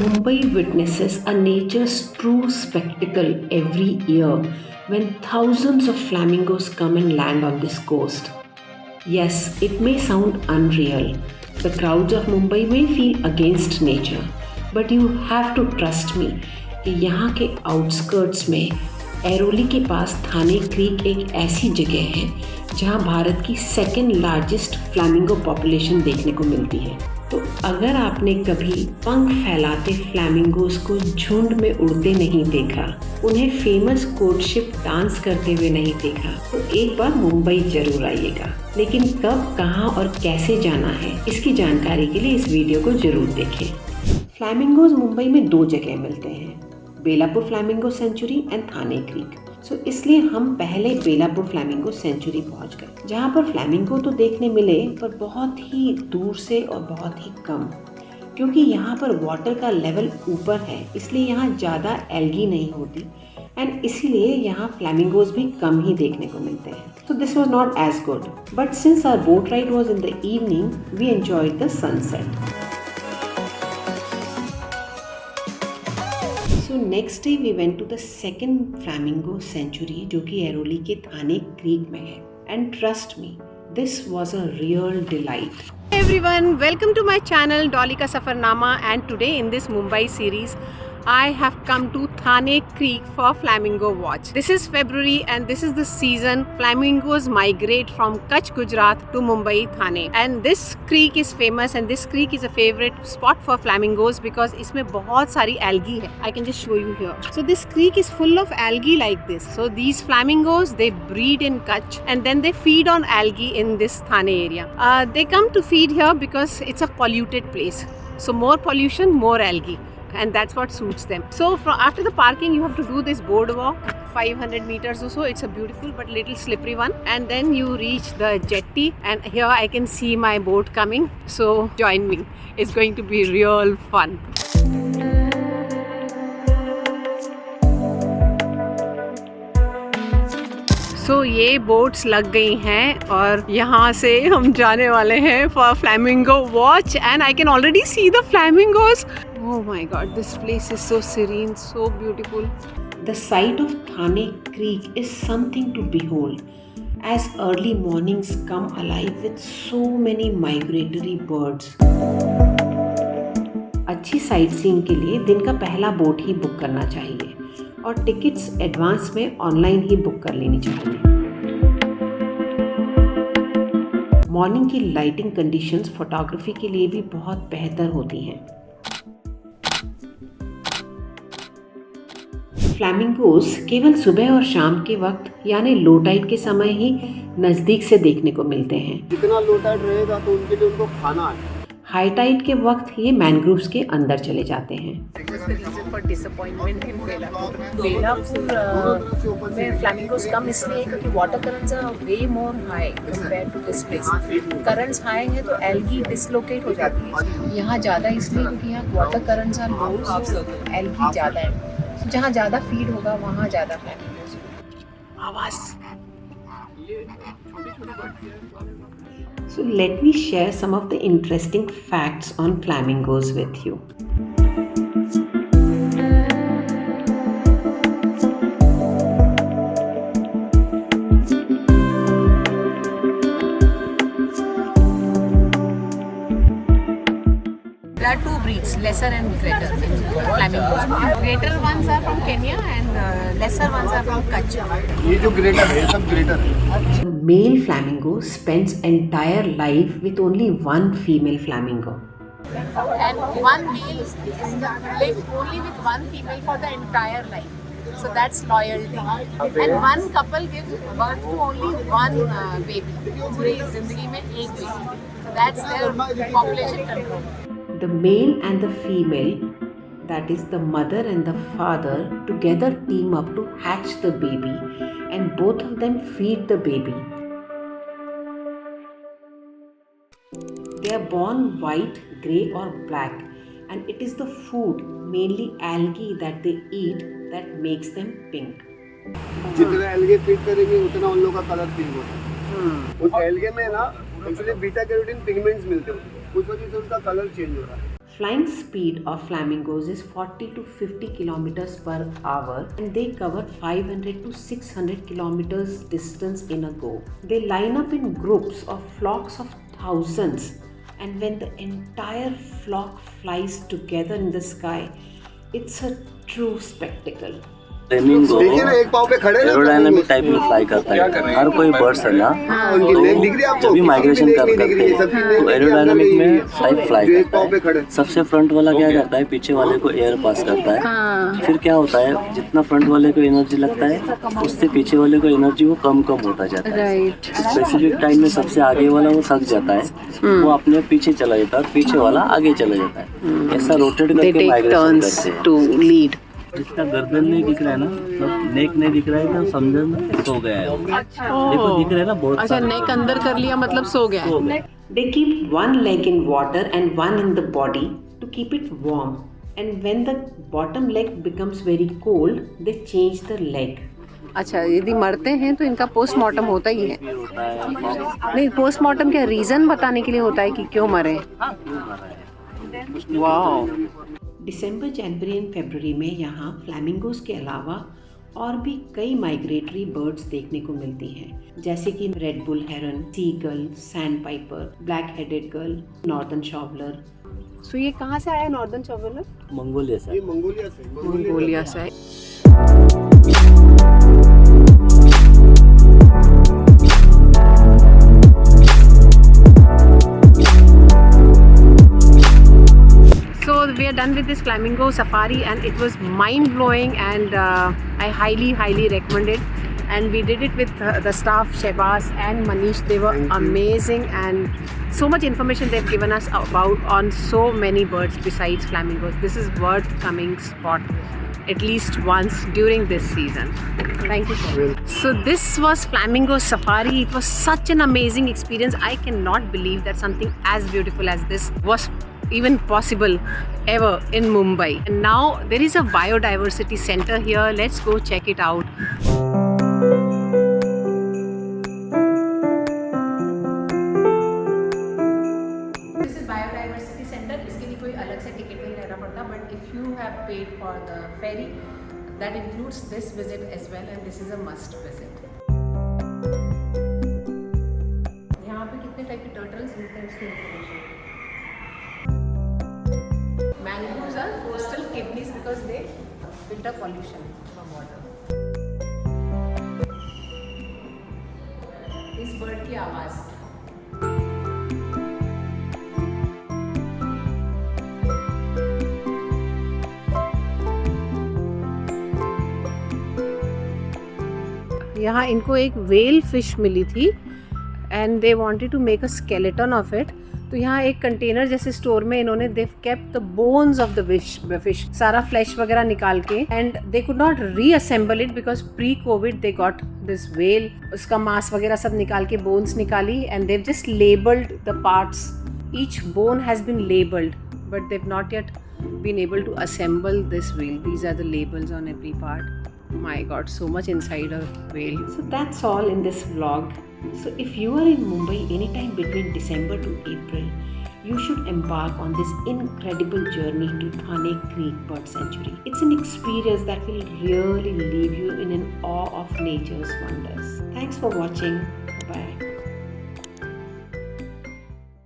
Mumbai witnesses a nature's true spectacle every year when thousands of flamingos come and land on this coast. Yes, it may sound unreal. The crowds of Mumbai may feel against nature, but you have to trust me कि यहाँ के outskirts में एरोली के पास थाने creek एक ऐसी जगह है जहाँ भारत की सेकेंड लार्जेस्ट फ्लैमिंगो पॉपुलेशन देखने को मिलती है। तो अगर आपने कभी पंख फैलाते फ्लैमिंगोज को झुंड में उड़ते नहीं देखा, उन्हें फेमस कोर्टशिप डांस करते हुए नहीं देखा, तो एक बार मुंबई जरूर आइएगा। लेकिन कब, कहाँ और कैसे जाना है, इसकी जानकारी के लिए इस वीडियो को जरूर देखें। फ्लैमिंगोज मुंबई में दो जगह मिलते हैं, Belapur flamingo sanctuary and Thane creek. इसलिए हम पहले बेलापुर फ्लैमिंगो सेंचुरी पहुंच गए, जहां पर फ्लैमिंगो तो देखने मिले पर बहुत ही दूर से और बहुत ही कम, क्योंकि यहाँ पर वाटर का लेवल ऊपर है, इसलिए यहाँ ज़्यादा एल्गी नहीं होती एंड इसीलिए यहाँ फ्लैमिंगोज भी कम ही देखने को मिलते हैं। So this was not as good, but since our boat ride was in the evening we enjoyed the sunset. So next day we went to the second flamingo sanctuary जो कि एरोली के थाने क्रीक में है, and trust me, this was a real delight. Hey everyone, welcome to my channel Dolly Ka Safarnama, and today in this Mumbai series I have come to Thane Creek for flamingo watch. This is February and this is the season flamingos migrate from Kutch, Gujarat to Mumbai, Thane. And this creek is famous and this creek is a favorite spot for flamingos because इसमें बहुत सारी algae है. I can just show you here. So this creek is full of algae like this. So these flamingos, they breed in Kutch and then they feed on algae in this Thane area. They come to feed here because it's a polluted place. So more pollution, more algae. And that's what suits them. So after the parking you have to do this boardwalk 500 meters or so. It's a beautiful but little slippery one, and then you reach the jetty, and here I can see my boat coming, so join me. It's going to be real fun. So ये boats लग गई हैं और यहाँ से हम जाने वाले हैं for flamingo watch, and I can already see the flamingos. Oh my God, this place is so serene, so beautiful. The sight of Thane Creek is something to behold, as early mornings come alive with so many migratory birds. अच्छी sight seeing के लिए दिन का पहला boat ही book करना चाहिए और tickets advance में ऑनलाइन ही बुक कर लेनी चाहिए। मॉर्निंग की लाइटिंग कंडीशंस फोटोग्राफी के लिए भी बहुत बेहतर होती हैं। फ्लैमिंगोज केवल सुबह और शाम के वक्त यानी लो टाइड के समय ही नज़दीक से देखने को मिलते हैं। जितना लो टाइड रहेगा तो उनके लिए उनको खाना है। हाई टाइड के वक्त ये मैनग्रोव्स के अंदर चले जाते हैं। बेलापुर में फ्लैमिंगोस कम इसलिए क्योंकि water currents are way more high compare to this place. Currents high है तो एल्गी डिसलोकेट हो जाती है। यहाँ ज़्यादा इसलिए क्योंकि यहाँ water currents are low, algae ज़्यादा है। जहाँ ज़्यादा फीड होगा वहाँ ज़्यादा फ्लैमिंगोस। आवाज़। So let me share some of the interesting facts on flamingos with you. There are two breeds, lesser and greater flamingos. Greater ones are from Kenya and lesser ones are from Kutch. ये जो greater है सब greater है। The male flamingo spends entire life with only one female flamingo. And one male lives only with one female for the entire life. So that's loyalty. And one couple gives birth to only one baby. पूरी जिंदगी में एक baby. So that's their population control. The male and the female, that is the mother and the father, together team up to hatch the baby, and both of them feed the baby. They are born white, grey or black, and it is the food, mainly algae that they eat, that makes them pink. जितना algae feed करेंगे उतना उन लोगों का colour pink होता है। उस algae में ना एक्चुअली बीटा कैरोटीन पिगमेंट्स मिलते हैं, उस वजह से उसका कलर चेंज हो रहा है। Flying speed of flamingos is 40 to 50 kilometers per hour, and they cover 500 to 600 kilometers distance in a go. They line up in groups or flocks of thousands, and when the entire flock flies together in the sky, it's a true spectacle. Flamingo देखिए ना, एक पाँव पे खड़े ना aerodynamic type में fly करता है। हर कोई बर्ड्स है ना, उनकी लेग दिख रही है आपको? जब भी माइग्रेशन किसी की करते लेग नहीं दिख रही, हैं सबकी लेग तो दिख रही है, एरोडायनामिक में अंदर टाइप फ्लाई जो एक करता पाँव पे है। खड़े। सबसे फ्रंट वाला क्या करता है, पीछे वाले को एयर पास करता है। फिर क्या होता है, जितना फ्रंट वाले को एनर्जी लगता है उससे पीछे वाले को एनर्जी वो कम होता जाता है। स्पेसिफिक टाइम में सबसे आगे वाला वो थक जाता है, वो अपने पीछे चला जाता है, पीछे वाला आगे चला जाता है। ऐसा रोटेट करके माइग्रेशन करते हैं। To lead. जिसका गर्दन नहीं दिख रहा है ना, मतलब नेक नहीं दिख रहा है, तो समझो सो गया है। देखो दिख रहा है ना, बहुत अच्छा, नेक अंदर कर लिया मतलब सो गया है. They keep one leg in water and one in the body to keep it warm. And when the bottom leg becomes very cold, they change the leg. अच्छा, यदि मरते हैं तो इनका पोस्टमार्टम होता ही है. होता है। नहीं, पोस्टमार्टम क्या रीजन बताने के लिए होता है कि क्यों मरे. वाओ. दिसंबर, जनवरी एंड फरवरी में यहाँ फ्लैमिंगोज के अलावा और भी कई माइग्रेटरी बर्ड्स देखने को मिलती हैं, जैसे कि red bull heron, seagull, sandpiper, black headed gull, northern shoveler. So ये कहाँ से आया नॉर्दर्न शॉवलर? मंगोलिया से। ये मंगोलिया से। मंगोलिया से. So we are done with this flamingo safari and it was mind blowing, and I highly recommend it. And we did it with the staff, Shehbaz and Manish. They were amazing, and so much information they've given us about on so many birds besides flamingos. This is worth coming spot at least once during this season. Thank you so much. So this was Flamingo Safari. It was such an amazing experience. I cannot believe that something as beautiful as this was even possible ever in Mumbai. And now there is a biodiversity center here. Let's go check it out. This is biodiversity center. इसके लिए कोई अलग से ticket नहीं लेना पड़ता, but if you have paid for the ferry, that includes this visit as well, and this is a must visit. यहाँ पे कितने टाइप के टर्टल्स मिलते हैं उसकी information. Mangroves are coastal kidneys because they filter pollution from water. इस bird की आवाज़. यहाँ इनको एक वेल फिश मिली थी and they wanted to make a skeleton of it. तो यहाँ एक कंटेनर जैसे स्टोर में इन्होंने they kept the bones of the fish, सारा फ्लैश वगैरह निकाल के, and they could not reassemble it because pre covid they got this whale. उसका मांस वगैरह सब निकाल के बोन्स निकाली and they've just labelled the parts. Each bone has been labelled but they've not yet been able to assemble this whale. These are the labels on every part. My God, so much inside a whale. So that's all in this vlog. So if you are in Mumbai anytime between December to April, you should embark on this incredible journey to Thane Creek Bird Sanctuary. It's an experience that will really leave you in an awe of nature's wonders. Thanks for watching.